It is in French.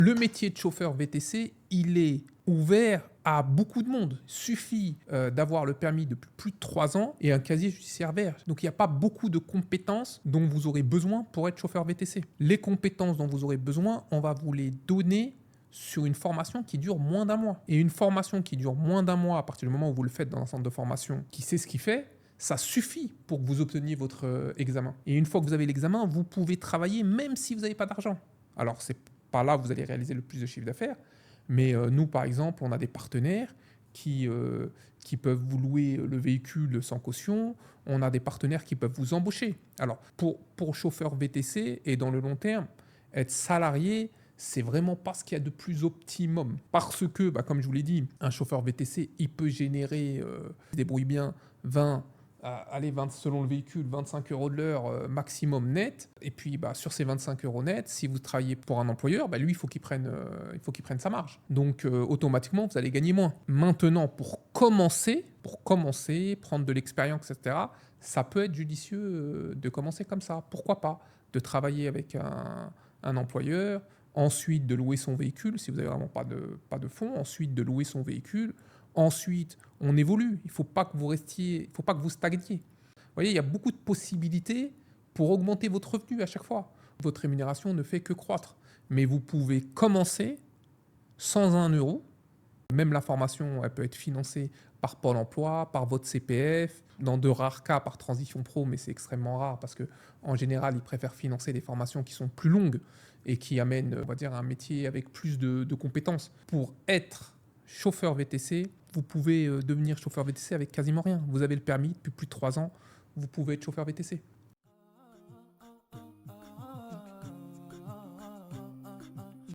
Le métier de chauffeur VTC, il est ouvert à beaucoup de monde. Il suffit d'avoir le permis depuis plus de 3 ans et un casier judiciaire vierge. Donc il n'y a pas beaucoup de compétences dont vous aurez besoin pour être chauffeur VTC. Les compétences dont vous aurez besoin, on va vous les donner sur une formation qui dure moins d'1 mois. Et une formation qui dure moins d'1 mois, à partir du moment où vous le faites dans un centre de formation qui sait ce qu'il fait, ça suffit pour que vous obteniez votre examen. Et une fois que vous avez l'examen, vous pouvez travailler même si vous n'avez pas d'argent. Alors, c'est pas là que vous allez réaliser le plus de chiffre d'affaires, mais nous, par exemple, on a des partenaires qui peuvent vous louer le véhicule sans caution. On a des partenaires qui peuvent vous embaucher. Alors, pour chauffeur VTC et dans le long terme, être salarié, c'est vraiment pas ce qu'il y a de plus optimum. Parce que, comme je vous l'ai dit, un chauffeur VTC, il peut générer, il se débrouille bien, 20, selon le véhicule, 25 euros de l'heure maximum net. Et puis, sur ces 25 euros net, si vous travaillez pour un employeur, lui, il faut qu'il prenne sa marge. Donc, automatiquement, vous allez gagner moins. Maintenant, pour commencer, prendre de l'expérience, etc., ça peut être judicieux de commencer comme ça. Pourquoi pas? De travailler avec un employeur, ensuite de louer son véhicule, si vous n'avez vraiment pas de fonds, ensuite de louer son véhicule. Ensuite, on évolue. Il ne faut pas que vous stagniez. Vous voyez, il y a beaucoup de possibilités pour augmenter votre revenu à chaque fois. Votre rémunération ne fait que croître. Mais vous pouvez commencer sans 1 euro. Même la formation, elle peut être financée par Pôle emploi, par votre CPF, dans de rares cas par Transition Pro, mais c'est extrêmement rare parce qu'en général, ils préfèrent financer des formations qui sont plus longues et qui amènent, on va dire, un métier avec plus de compétences. Pour être chauffeur VTC, vous pouvez devenir chauffeur VTC avec quasiment rien. Vous avez le permis depuis plus de 3 ans, vous pouvez être chauffeur VTC.